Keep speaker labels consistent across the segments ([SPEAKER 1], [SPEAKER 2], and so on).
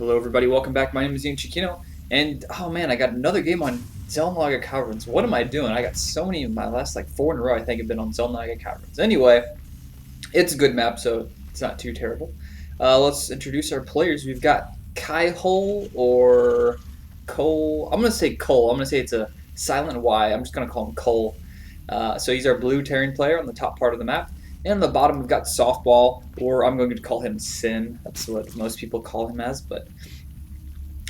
[SPEAKER 1] Hello everybody, welcome back. My name is EonShiKeno, and oh man, I got another game on Zelnaga Caverns. What am I doing? I got so many in my last like 4 in a row I think have been on Zelnaga Caverns. Anyway, it's a good map, so it's not too terrible. Let's introduce our players. We've got Kyhol or Cole. I'm gonna say Cole. I'm gonna say it's a silent Y. I'm just gonna call him Cole. So he's our blue Terran player on the top part of the map. And on the bottom, we've got Softball, or I'm going to call him Sin. That's what most people call him as, but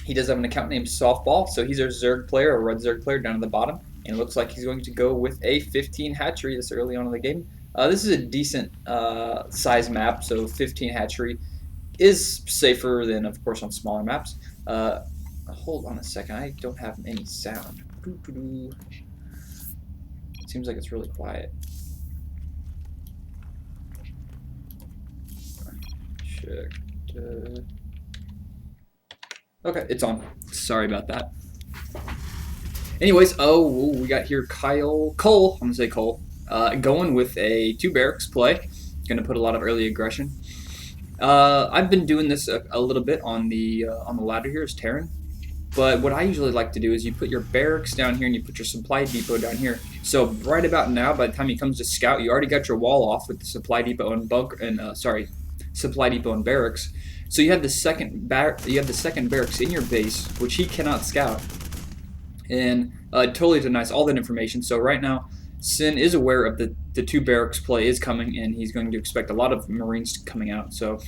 [SPEAKER 1] he does have an account named Softball, so he's our Zerg player, a red Zerg player down at the bottom. And it looks like he's going to go with a 15 hatchery this early on in the game. This is a decent size map, so 15 hatchery is safer than, of course, on smaller maps. Hold on a second, I don't have any sound. It seems like it's really quiet. Check. Okay, it's on. Sorry about that. Anyways, we got here Cole, I'm gonna say Cole, going with a 2 barracks play. Gonna put a lot of early aggression. I've been doing this a little bit on the ladder here as Terran, but what I usually like to do is you put your barracks down here and you put your supply depot down here. So right about now, by the time he comes to scout, you already got your wall off with the supply depot and supply depot and barracks. So you have the second barracks in your base, which he cannot scout, and totally denies all that information. So right now, Sin is aware of the 2 barracks play is coming, and he's going to expect a lot of Marines coming out. So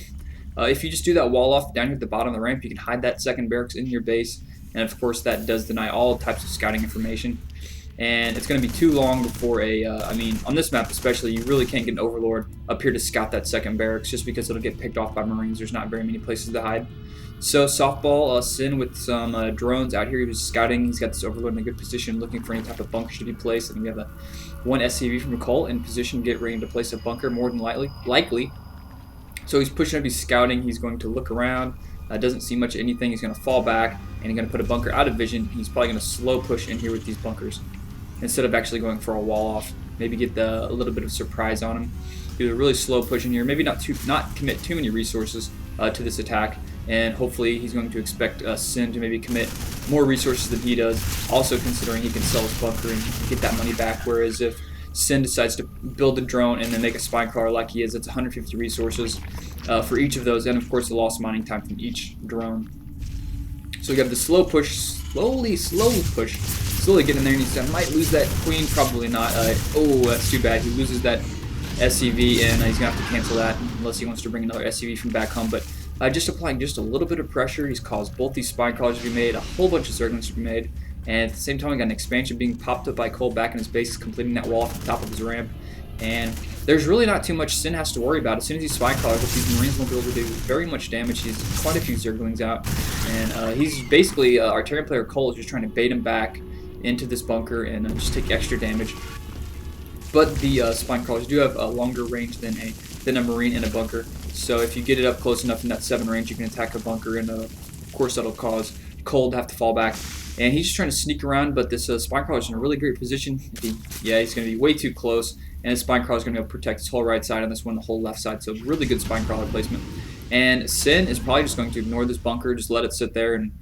[SPEAKER 1] if you just do that wall off down here at the bottom of the ramp, you can hide that second barracks in your base, and of course that does deny all types of scouting information. And it's going to be too long before on this map especially, you really can't get an Overlord up here to scout that second barracks just because it'll get picked off by Marines. There's not very many places to hide. So Softball, Sin with some drones out here. He was scouting. He's got this Overlord in a good position, looking for any type of bunkers to be placed. And we have one SCV from Cole in position, get ready to place a bunker more than likely. So he's pushing up, he's scouting, he's going to look around. Doesn't see much of anything. He's going to fall back, and he's going to put a bunker out of vision. He's probably going to slow push in here with these bunkers instead of actually going for a wall off. Maybe get a little bit of surprise on him. Do a really slow push in here. Maybe not commit too many resources to this attack. And hopefully he's going to expect Sin to maybe commit more resources than he does. Also considering he can sell his bunker and get that money back. Whereas if Sin decides to build a drone and then make a spine crawler like he is, it's 150 resources for each of those, and of course the lost mining time from each drone. So we have the slow push, slowly get in there, and he might lose that queen, probably not. Oh, that's too bad. He loses that SCV, and he's gonna have to cancel that unless he wants to bring another SCV from back home. But just applying just a little bit of pressure, he's caused both these spine crawlers to be made, a whole bunch of Zerglings to be made, and at the same time we got an expansion being popped up by Cole back in his base, completing that wall off the top of his ramp. And there's really not too much Sin has to worry about. As soon as he's spine crawlers, these Marines won't be able to do very much damage. He's quite a few Zerglings out, and he's basically our Terran player Cole is just trying to bait him back into this bunker and just take extra damage. But the spine crawlers do have a longer range than a Marine in a bunker. So if you get it up close enough in that 7 range, you can attack a bunker, and of course that'll cause Cole to have to fall back. And he's just trying to sneak around, but this spine crawler is in a really great position. He's going to be way too close, and his spine crawler is going to be able to protect his whole right side, and this one the whole left side. So really good spine crawler placement. And Sin is probably just going to ignore this bunker, just let it sit there and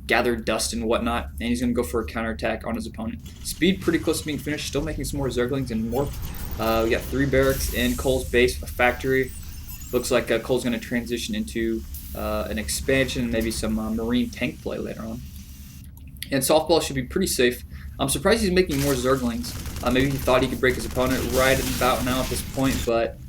[SPEAKER 1] gather dust and whatnot, and he's going to go for a counterattack on his opponent. Speed pretty close to being finished, still making some more Zerglings and more. We got 3 barracks in Cole's base, a factory. Looks like Cole's going to transition into an expansion and maybe some Marine tank play later on. And Softball should be pretty safe. I'm surprised he's making more Zerglings. Maybe he thought he could break his opponent right about now at this point, but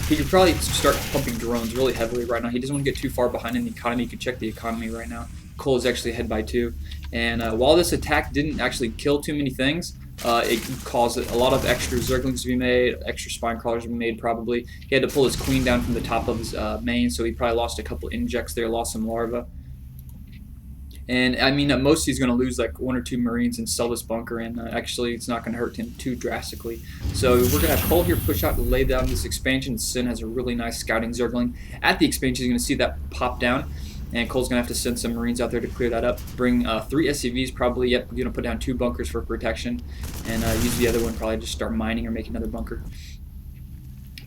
[SPEAKER 1] he could probably start pumping drones really heavily right now. He doesn't want to get too far behind in the economy. You can check the economy right now. Cole is actually ahead by 2. And while this attack didn't actually kill too many things, it caused a lot of extra Zerglings to be made, extra spine crawlers to be made probably. He had to pull his queen down from the top of his main, so he probably lost a couple injects there, lost some larvae. And I mean, at most he's going to lose like 1 or 2 Marines and sell this bunker, and actually it's not going to hurt him too drastically. So we're going to have Cole here push out to lay down this expansion. Sin has a really nice scouting Zergling. At the expansion, he's going to see that pop down, and Cole's going to have to send some Marines out there to clear that up. Bring 3 SCVs probably. Yep, we're going to put down 2 bunkers for protection, and use the other one probably just start mining or make another bunker.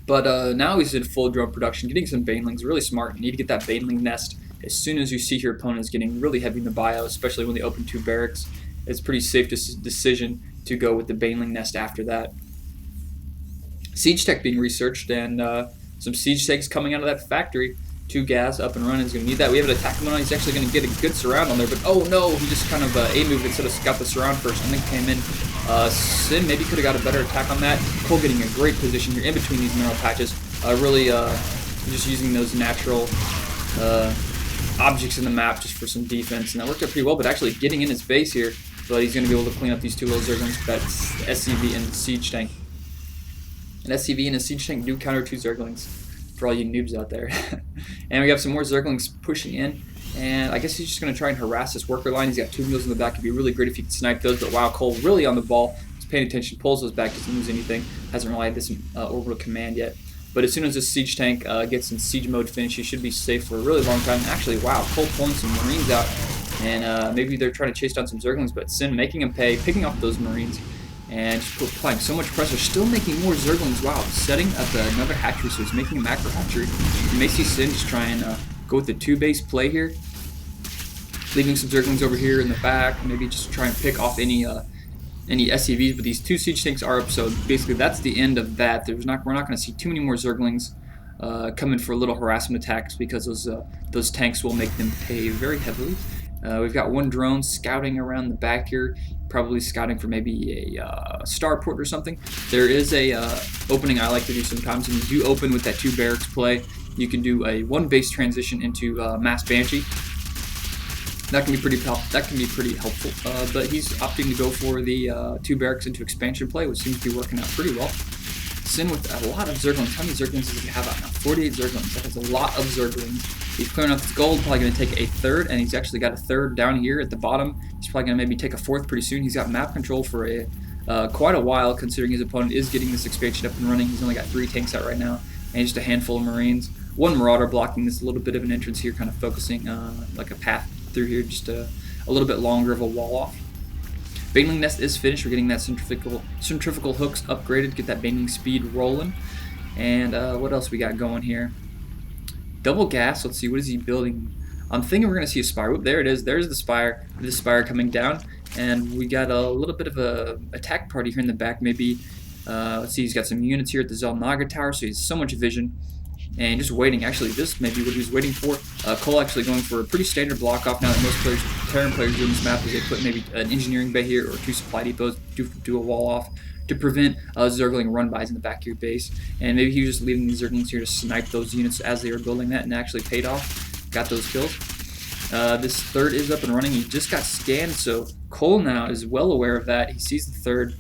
[SPEAKER 1] But now he's in full drone production, getting some banelings. Really smart. You need to get that baneling nest as soon as you see your opponent is getting really heavy in the bio, especially when they open 2 barracks. It's a pretty safe decision to go with the baneling nest after that. Siege tech being researched, and some siege techs coming out of that factory. 2 gas up and running. He's going to need that. We have an attack coming on. He's actually going to get a good surround on there, but oh no, he just kind of A-moved instead of got the surround first and then came in. Sin maybe could have got a better attack on that. Cole getting a great position here in between these mineral patches. Really just using those natural objects in the map just for some defense, and that worked out pretty well, but actually getting in his base here, but he's going to be able to clean up these 2 little Zerglings. That's SCV and Siege Tank. An SCV and a Siege Tank do counter 2 Zerglings, for all you noobs out there. And we have some more Zerglings pushing in, and I guess he's just going to try and harass this worker line. He's got 2 mules in the back. It'd be really great if he could snipe those, but wow, Cole really on the ball. He's paying attention, pulls those back, doesn't lose anything, hasn't relied on this orbital command yet. But as soon as this Siege Tank gets in siege mode finish, he should be safe for a really long time. Actually, wow, Cole pulling some Marines out, and maybe they're trying to chase down some Zerglings, but Sin making him pay, picking off those Marines, and just applying so much pressure, still making more Zerglings. Wow, setting up another hatchery, so he's making a macro hatchery. You may see Sin just try and go with the 2-base play here, leaving some Zerglings over here in the back, maybe just try and pick off any SCVs, but these 2 siege tanks are up, so basically that's the end of that. We're not going to see too many more Zerglings coming for little harassment attacks, because those tanks will make them pay very heavily. We've got 1 drone scouting around the back here, probably scouting for maybe a starport or something. There is a opening I like to do sometimes, and you do open with that 2 barracks play. You can do a 1 base transition into Mass Banshee. That can be pretty helpful, but he's opting to go for the 2 barracks into expansion play, which seems to be working out pretty well. Sin with a lot of Zerglings. How many Zerglings does he have out now? 48 Zerglings. That is a lot of Zerglings. He's clearing up his gold, probably going to take a 3rd, and he's actually got a 3rd down here at the bottom. He's probably going to maybe take a 4th pretty soon. He's got map control for quite a while, considering his opponent is getting this expansion up and running. He's only got 3 tanks out right now, and just a handful of Marines. 1 Marauder blocking this little bit of an entrance here, kind of focusing like a path through here, just a little bit longer of a wall off. Baneling nest is finished. We're getting that centrifugal hooks upgraded, get that baneling speed rolling. And what else we got going here? Double gas. Let's see, what is he building? I'm thinking we're going to see a spire. Whoop, there it is. There's the spire. The spire coming down, and we got a little bit of a attack party here in the back. Maybe let's see. He's got some units here at the Zelnaga Tower, so he has so much vision. And just waiting, actually, this may be what he was waiting for. Cole actually going for a pretty standard block off now that most players, Terran players doing this map, is they put maybe an engineering bay here or 2 supply depots, do a wall off to prevent Zergling run-bys in the back of your base. And maybe he was just leaving the Zerglings here to snipe those units as they were building that, and actually paid off, got those kills. This 3rd is up and running. He just got scanned, so Cole now is well aware of that. He sees the 3rd.